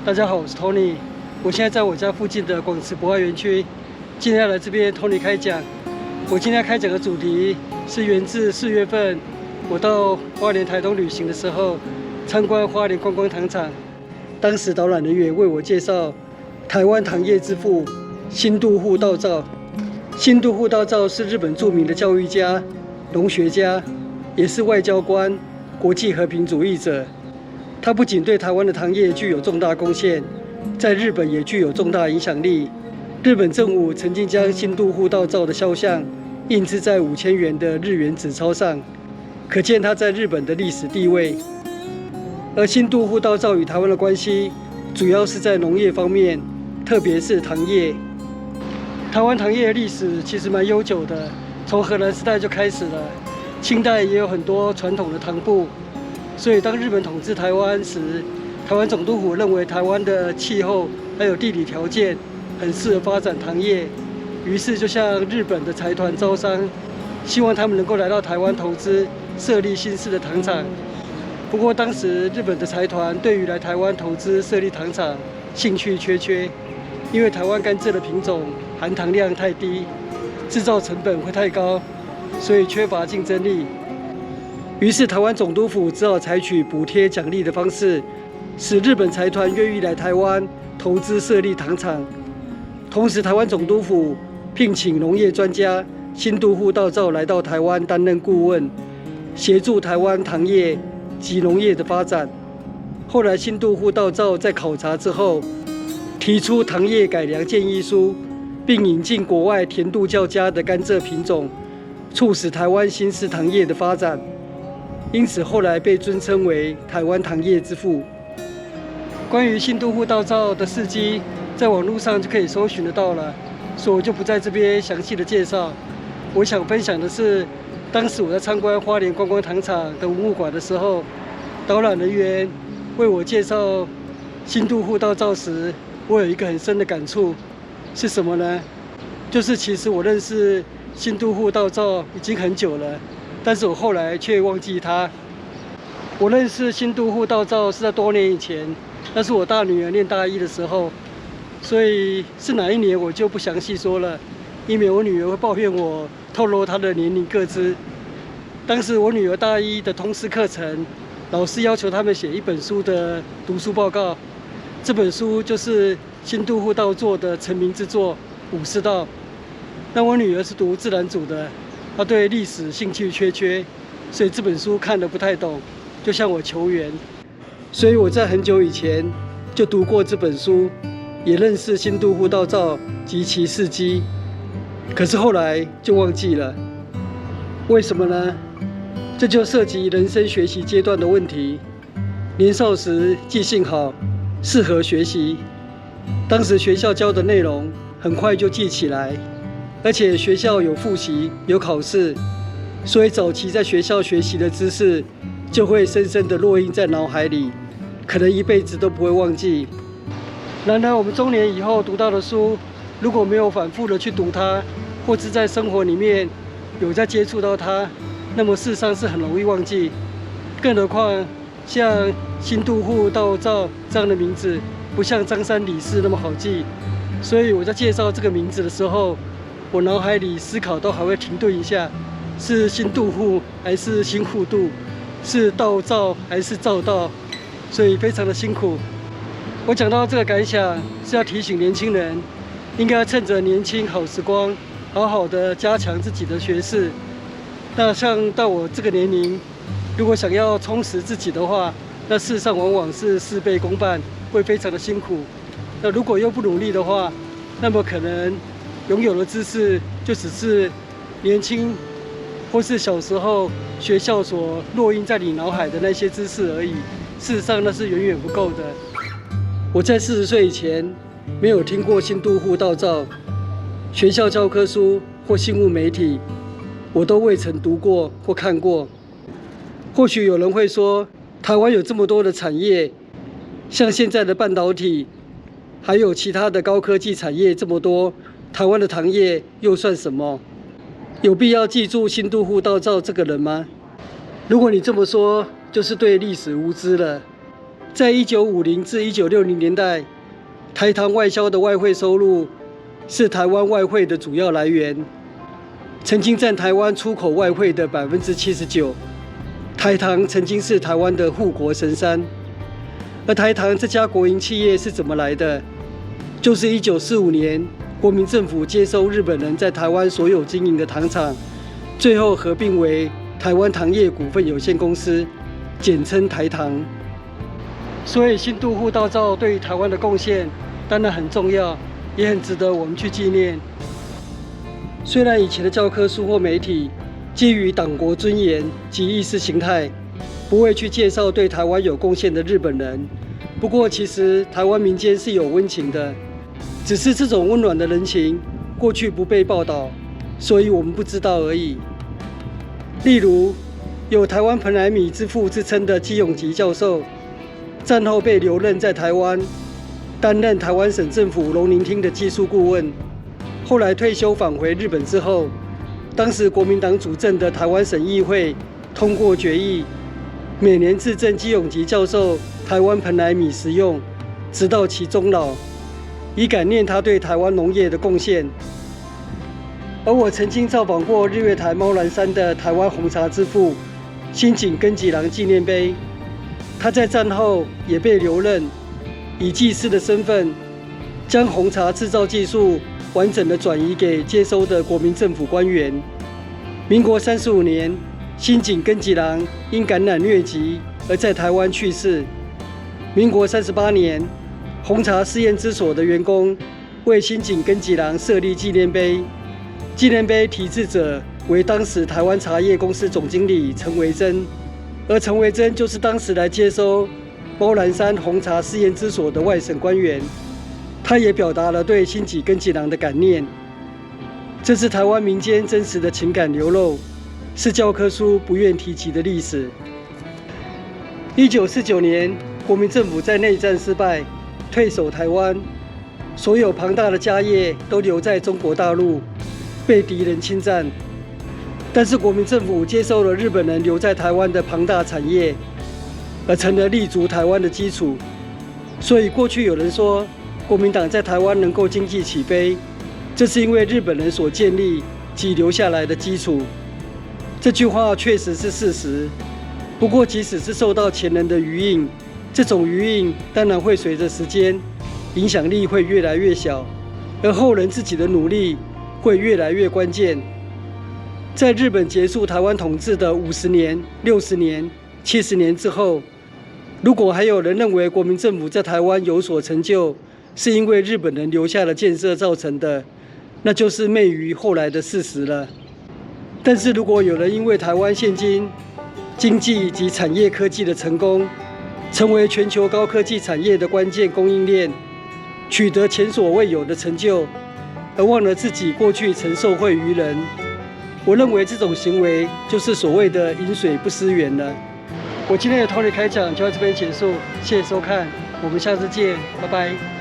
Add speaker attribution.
Speaker 1: 大家好，我是 Tony， 我现在在我家附近的广慈博爱园区，今天要来这边 Tony 开讲。我今天开讲的主题是源自4月份我到花莲台东旅行的时候，参观花莲观光糖厂，当时导览人员为我介绍台湾糖业之父新渡户道造。新渡户道造是日本著名的教育家、农学家，也是外交官、国际和平主义者。他不仅对台湾的糖业具有重大贡献，在日本也具有重大影响力。日本政府曾经将新渡户道造的肖像印制在5000元的日元纸钞上，可见他在日本的历史地位。而新渡户道造与台湾的关系，主要是在农业方面，特别是糖业。台湾糖业的历史其实蛮悠久的，从荷兰时代就开始了，清代也有很多传统的糖部。所以，当日本统治台湾时，台湾总督府认为台湾的气候还有地理条件很适合发展糖业，于是就向日本的财团招商，希望他们能够来到台湾投资，设立新式的糖厂。不过，当时日本的财团对于来台湾投资设立糖厂兴趣缺，因为台湾甘蔗的品种含糖量太低，制造成本会太高，所以缺乏竞争力。于是，台湾总督府只好采取补贴奖励的方式，使日本财团愿意来台湾投资设立糖厂。同时，台湾总督府聘请农业专家新渡户道造来到台湾担任顾问，协助台湾糖业及农业的发展。后来，新渡户道造在考察之后，提出糖业改良建议书，并引进国外甜度较佳的甘蔗品种，促使台湾新式糖业的发展。因此，后来被尊称为台湾糖业之父。关于新渡户道造的事迹，在网络上就可以搜寻得到了，所以我就不在这边详细的介绍。我想分享的是，当时我在参观花莲观光糖厂的文物馆的时候，导览人员为我介绍新渡户道造时，我有一个很深的感触，是什么呢？就是其实我认识新渡户道造已经很久了。但是我后来却忘记他。我认识新渡户道造是在多年以前，那是我大女儿念大一的时候，所以是哪一年我就不详细说了，以免我女儿会抱怨我透露她的年龄个资。当时我女儿大一的通识课程，老师要求他们写一本书的读书报告，这本书就是新渡户道造的成名之作《武士道》。那我女儿是读自然组的。他对历史兴趣缺，所以这本书看得不太懂，就向我求援。所以我在很久以前就读过这本书，也认识新渡户道造及其事迹，可是后来就忘记了。为什么呢？这就涉及人生学习阶段的问题。年少时记性好，适合学习，当时学校教的内容很快就记起来。而且学校有复习、有考试，所以早期在学校学习的知识就会深深地烙印在脑海里，可能一辈子都不会忘记。然而，我们中年以后读到的书，如果没有反复地去读它，或是在生活里面有在接触到它，那么事实上是很容易忘记。更何况像新渡户道造这样的名字，不像张三李四那么好记。所以我在介绍这个名字的时候，我脑海里思考都还会停顿一下，是新渡户还是新户渡，是道造还是造道，所以非常的辛苦。我讲到这个感想，是要提醒年轻人，应该趁着年轻好时光，好好的加强自己的学识。那像到我这个年龄，如果想要充实自己的话，那事实上往往是事倍功半，会非常的辛苦。那如果又不努力的话，那么可能拥有的知识就只是年轻或是小时候学校所烙印在你脑海的那些知识而已，事实上那是远远不够的。我在40岁以前没有听过新渡户道造，学校教科书或新闻媒体我都未曾读过或看过。或许有人会说，台湾有这么多的产业，像现在的半导体，还有其他的高科技产业这么多，台湾的糖业又算什么？有必要记住新渡户道造这个人吗？如果你这么说，就是对历史无知了。在1950至1960年代，台糖外销的外汇收入是台湾外汇的主要来源，曾经占台湾出口外汇的79%。台糖曾经是台湾的护国神山。而台糖这家国营企业是怎么来的？就是1945年国民政府接收日本人在台湾所有经营的糖厂，最后合并为台湾糖业股份有限公司，简称台糖。所以新渡户稻造对于台湾的贡献当然很重要，也很值得我们去纪念。虽然以前的教科书或媒体基于党国尊严及意识形态，不会去介绍对台湾有贡献的日本人，不过其实台湾民间是有温情的，只是这种温暖的人情过去不被报道，所以我们不知道而已。例如有台湾蓬莱米之父之称的基永吉教授，战后被留任在台湾，担任台湾省政府龙宁厅的技术顾问。后来退休返回日本之后，当时国民党主政的台湾省议会通过决议，每年致赠基永吉教授台湾蓬莱米食用，直到其终老，以感念他对台湾农业的贡献。而我曾经造访过日月潭猫兰山的台湾红茶之父新井根吉郎纪念碑，他在战后也被留任，以技师的身份将红茶制造技术完整的转移给接收的国民政府官员。民国35年，新井根吉郎因感染疟疾而在台湾去世。民国38年，红茶试验之所的员工为新井根吉郎设立纪念碑，纪念碑题字者为当时台湾茶叶公司总经理陈维珍，而陈维珍就是当时来接收猫兰山红茶试验之所的外省官员。他也表达了对新井根吉郎的感念。这是台湾民间真实的情感流露，是教科书不愿提及的历史。1949年，国民政府在内战失败，退守台湾，所有庞大的家业都留在中国大陆，被敌人侵占。但是国民政府接收了日本人留在台湾的庞大产业，而成了立足台湾的基础。所以过去有人说，国民党在台湾能够经济起飞，这是因为日本人所建立及留下来的基础。这句话确实是事实。不过即使是受到前人的余荫，这种余荫当然会随着时间影响力会越来越小，而后人自己的努力会越来越关键。在日本结束台湾统治的50年、60年、70年之后，如果还有人认为国民政府在台湾有所成就，是因为日本人留下的建设造成的，那就是昧于后来的事实了。但是如果有人因为台湾现今经济及产业科技的成功，成为全球高科技产业的关键供应链，取得前所未有的成就，而忘了自己过去曾受惠于人，我认为这种行为就是所谓的饮水不思源了。我今天的Tony开讲就到这边结束，谢谢收看，我们下次见，拜拜。